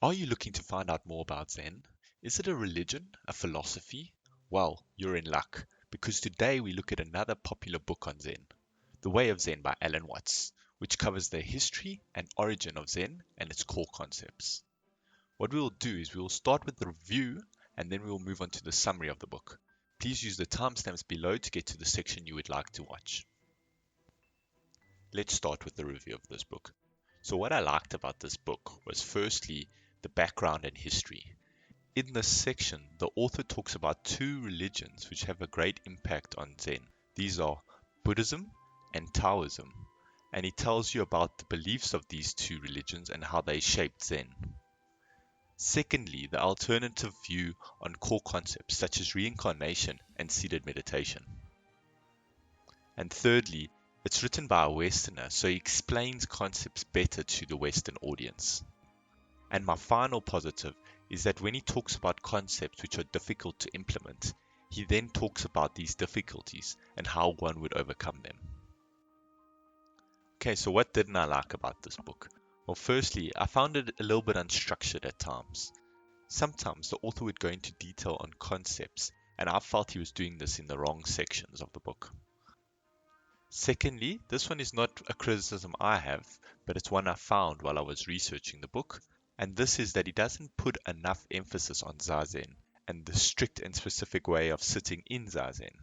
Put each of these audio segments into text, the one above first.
Are you looking to find out more about Zen? Is it a religion, a philosophy? Well, you're in luck, because today we look at another popular book on Zen, The Way of Zen by Alan Watts, which covers the history and origin of Zen and its core concepts. What we will do is we will start with the review and then we will move on to the summary of the book. Please use the timestamps below to get to the section you would like to watch. Let's start with the review of this book. So what I liked about this book was firstly the background and history. In this section, the author talks about two religions which have a great impact on Zen. These are Buddhism and Taoism, and he tells you about the beliefs of these two religions and how they shaped Zen. Secondly, the alternative view on core concepts such as reincarnation and seated meditation. And thirdly, it's written by a Westerner, so he explains concepts better to the Western audience. And my final positive is that when he talks about concepts which are difficult to implement, he then talks about these difficulties and how one would overcome them. Okay, so what didn't I like about this book? Well, firstly, I found it a little bit unstructured at times. Sometimes the author would go into detail on concepts, and I felt he was doing this in the wrong sections of the book. Secondly, this one is not a criticism I have, but it's one I found while I was researching the book, and this is that he doesn't put enough emphasis on Zazen and the strict and specific way of sitting in Zazen.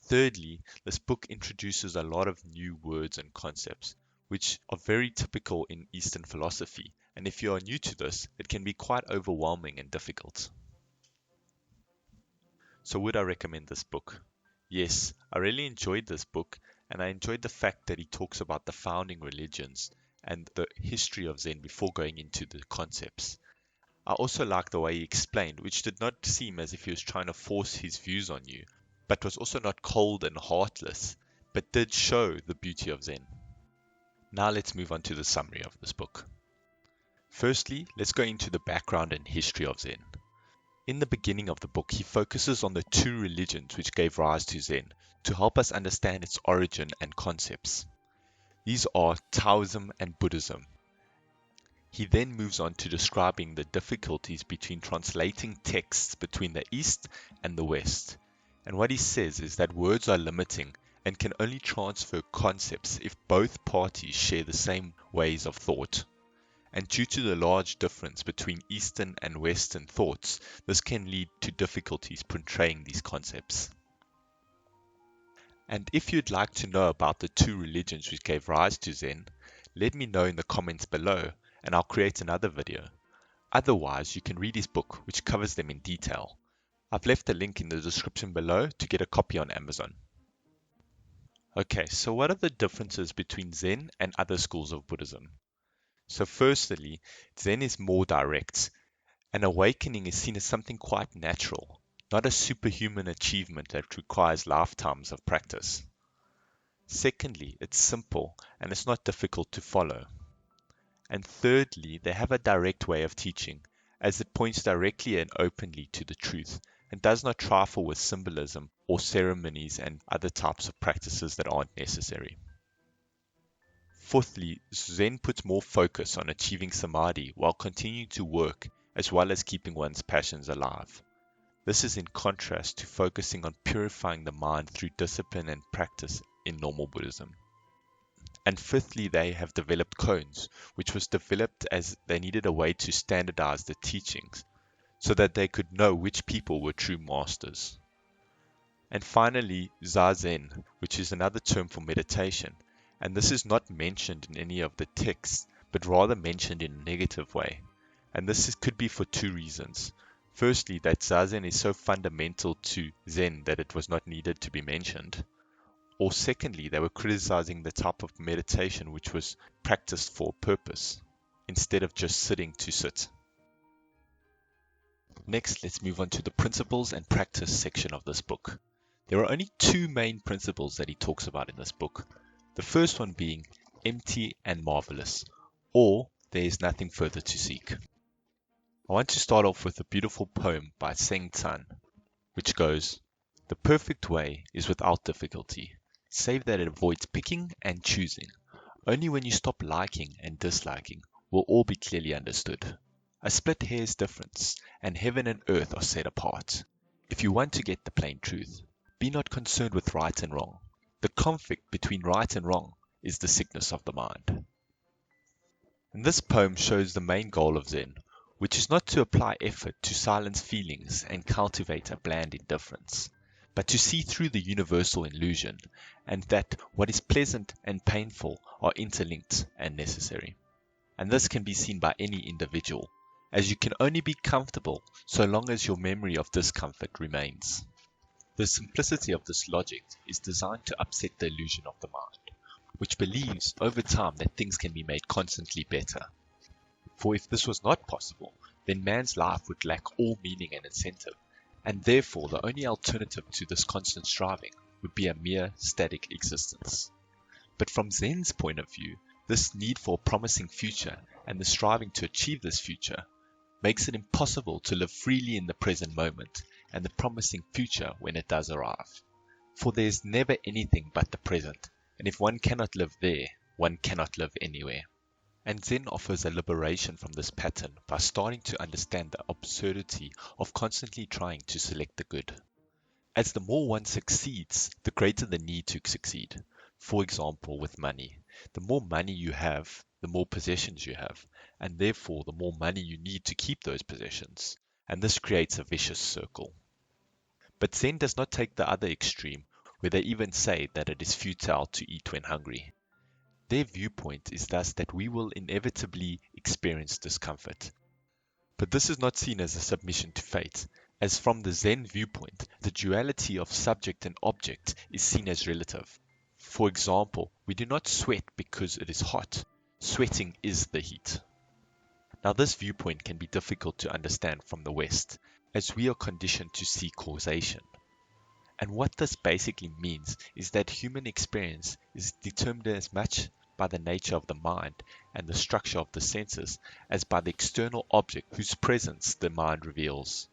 Thirdly, this book introduces a lot of new words and concepts, which are very typical in Eastern philosophy, and if you are new to this, it can be quite overwhelming and difficult. So would I recommend this book? Yes, I really enjoyed this book, and I enjoyed the fact that he talks about the founding religions and the history of Zen before going into the concepts. I also liked the way he explained, which did not seem as if he was trying to force his views on you, but was also not cold and heartless, but did show the beauty of Zen. Now let's move on to the summary of this book. Firstly, let's go into the background and history of Zen. In the beginning of the book, he focuses on the two religions which gave rise to Zen to help us understand its origin and concepts. These are Taoism and Buddhism. He then moves on to describing the difficulties between translating texts between the East and the West. And what he says is that words are limiting and can only transfer concepts if both parties share the same ways of thought. And due to the large difference between Eastern and Western thoughts, this can lead to difficulties portraying these concepts. And if you'd like to know about the two religions which gave rise to Zen, let me know in the comments below and I'll create another video. Otherwise, you can read his book which covers them in detail. I've left a link in the description below to get a copy on Amazon. Okay, so what are the differences between Zen and other schools of Buddhism? So firstly, Zen is more direct. An awakening is seen as something quite natural, not a superhuman achievement that requires lifetimes of practice. Secondly, it's simple and it's not difficult to follow. And thirdly, they have a direct way of teaching, as it points directly and openly to the truth, and does not trifle with symbolism or ceremonies and other types of practices that aren't necessary. Fourthly, Zen puts more focus on achieving samadhi while continuing to work as well as keeping one's passions alive. This is in contrast to focusing on purifying the mind through discipline and practice in normal Buddhism. And fifthly, they have developed Koans, which was developed as they needed a way to standardize the teachings so that they could know which people were true masters. And finally, Zazen, which is another term for meditation, and this is not mentioned in any of the texts, but rather mentioned in a negative way. And this could be for two reasons. Firstly, that Zazen is so fundamental to Zen that it was not needed to be mentioned. Or secondly, they were criticizing the type of meditation which was practiced for a purpose, instead of just sitting to sit. Next, let's move on to the principles and practice section of this book. There are only two main principles that he talks about in this book. The first one being empty and marvelous, or there is nothing further to seek. I want to start off with a beautiful poem by Zazen, which goes, "The perfect way is without difficulty, save that it avoids picking and choosing. Only when you stop liking and disliking will all be clearly understood. A split hair's difference, and heaven and earth are set apart. If you want to get the plain truth, be not concerned with right and wrong. The conflict between right and wrong is the sickness of the mind. And this poem shows the main goal of Zen, which is not to apply effort to silence feelings and cultivate a bland indifference, but to see through the universal illusion, and that what is pleasant and painful are interlinked and necessary. And this can be seen by any individual, as you can only be comfortable so long as your memory of discomfort remains. The simplicity of this logic is designed to upset the illusion of the mind, which believes over time that things can be made constantly better. For if this was not possible, then man's life would lack all meaning and incentive, and therefore the only alternative to this constant striving would be a mere static existence. But from Zen's point of view, this need for a promising future and the striving to achieve this future makes it impossible to live freely in the present moment and the promising future when it does arrive. For there is never anything but the present, and if one cannot live there, one cannot live anywhere. And Zen offers a liberation from this pattern by starting to understand the absurdity of constantly trying to select the good. As the more one succeeds, the greater the need to succeed. For example, with money. The more money you have, the more possessions you have, and therefore the more money you need to keep those possessions. And this creates a vicious circle. But Zen does not take the other extreme, where they even say that it is futile to eat when hungry. Their viewpoint is thus that we will inevitably experience discomfort. But this is not seen as a submission to fate, as from the Zen viewpoint, the duality of subject and object is seen as relative. For example, we do not sweat because it is hot. Sweating is the heat. Now this viewpoint can be difficult to understand from the West, as we are conditioned to see causation. And what this basically means is that human experience is determined as much by the nature of the mind and the structure of the senses as by the external object whose presence the mind reveals.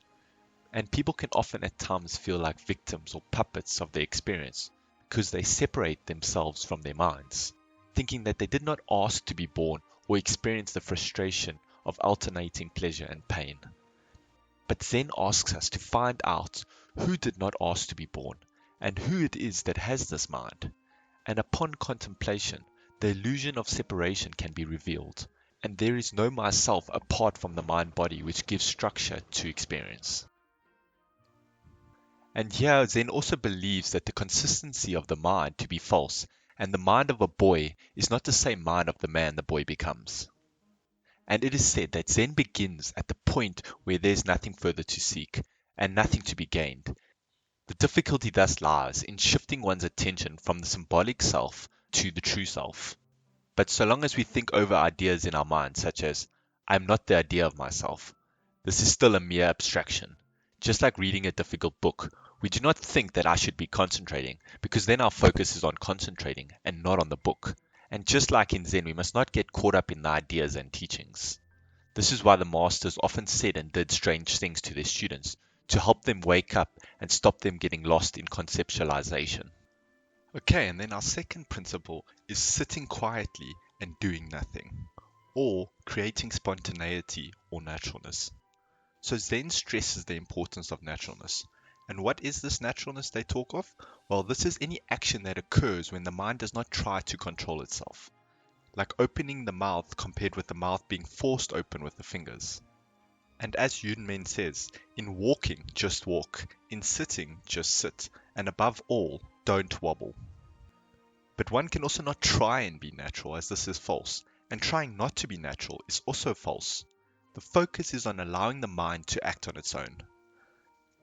And people can often at times feel like victims or puppets of their experience because they separate themselves from their minds, thinking that they did not ask to be born or experience the frustration of alternating pleasure and pain. But Zen asks us to find out who did not ask to be born and who it is that has this mind. And upon contemplation, the illusion of separation can be revealed, and there is no myself apart from the mind-body which gives structure to experience. And here Zen also believes that the consistency of the mind to be false, and the mind of a boy is not the same mind of the man the boy becomes. And it is said that Zen begins at the point where there is nothing further to seek, and nothing to be gained. The difficulty thus lies in shifting one's attention from the symbolic self to the true self. But so long as we think over ideas in our mind, such as, I am not the idea of myself, this is still a mere abstraction. Just like reading a difficult book, we do not think that I should be concentrating, because then our focus is on concentrating and not on the book. And just like in Zen, we must not get caught up in the ideas and teachings. This is why the masters often said and did strange things to their students, to help them wake up and stop them getting lost in conceptualization. Okay, and then our second principle is sitting quietly and doing nothing, or creating spontaneity or naturalness. So Zen stresses the importance of naturalness. And what is this naturalness they talk of? Well, this is any action that occurs when the mind does not try to control itself, like opening the mouth compared with the mouth being forced open with the fingers. And as Yunmen says, in walking, just walk, in sitting, just sit, and above all, don't wobble. But one can also not try and be natural, as this is false, and trying not to be natural is also false. The focus is on allowing the mind to act on its own.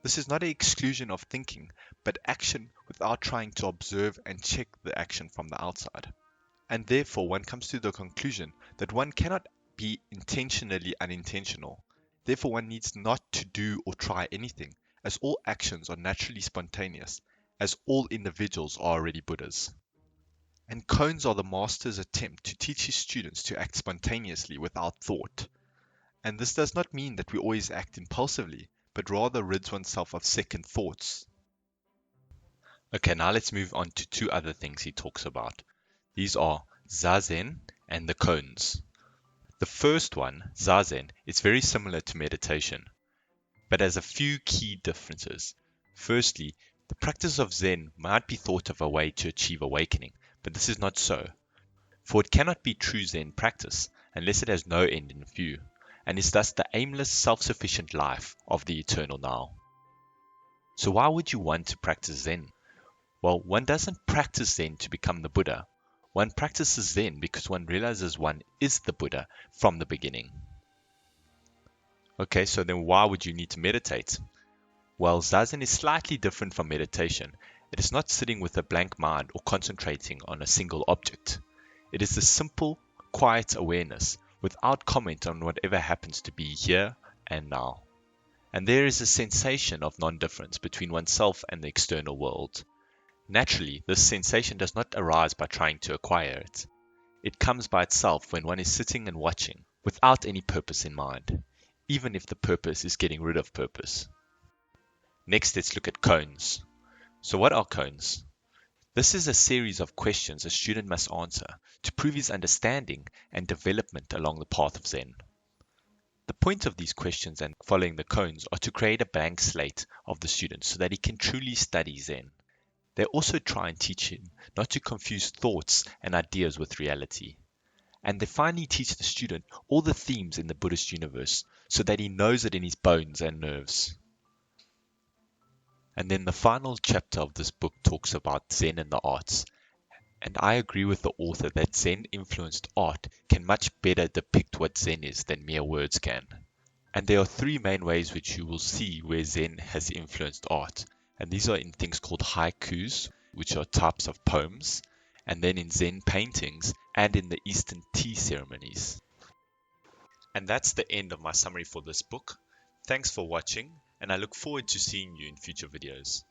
This is not an exclusion of thinking, but action without trying to observe and check the action from the outside. And therefore one comes to the conclusion that one cannot be intentionally unintentional. Therefore one needs not to do or try anything, as all actions are naturally spontaneous, as all individuals are already Buddhas. And Koans are the master's attempt to teach his students to act spontaneously without thought. And this does not mean that we always act impulsively, but rather rids oneself of second thoughts. Okay, now let's move on to two other things he talks about. These are Zazen and the Koans. The first one, Zazen, is very similar to meditation, but has a few key differences. Firstly, the practice of Zen might be thought of a way to achieve awakening, but this is not so, for it cannot be true Zen practice unless it has no end in view, and is thus the aimless, self-sufficient life of the eternal now. So why would you want to practice Zen? Well, one doesn't practice Zen to become the Buddha. One practices Zen because one realizes one is the Buddha from the beginning. Okay, so then why would you need to meditate? Well, Zazen is slightly different from meditation. It is not sitting with a blank mind or concentrating on a single object. It is the simple, quiet awareness without comment on whatever happens to be here and now. And there is a sensation of non-difference between oneself and the external world. Naturally, this sensation does not arise by trying to acquire it. It comes by itself when one is sitting and watching, without any purpose in mind, even if the purpose is getting rid of purpose. Next, let's look at koans. So what are koans? This is a series of questions a student must answer to prove his understanding and development along the path of Zen. The point of these questions and following the koans are to create a blank slate of the student so that he can truly study Zen. They also try and teach him not to confuse thoughts and ideas with reality. And they finally teach the student all the themes in the Buddhist universe so that he knows it in his bones and nerves. And then the final chapter of this book talks about Zen and the arts. And I agree with the author that Zen-influenced art can much better depict what Zen is than mere words can. And there are three main ways which you will see where Zen has influenced art. And these are in things called haikus, which are types of poems, and then in Zen paintings, and in the Eastern tea ceremonies. And that's the end of my summary for this book. Thanks for watching, and I look forward to seeing you in future videos.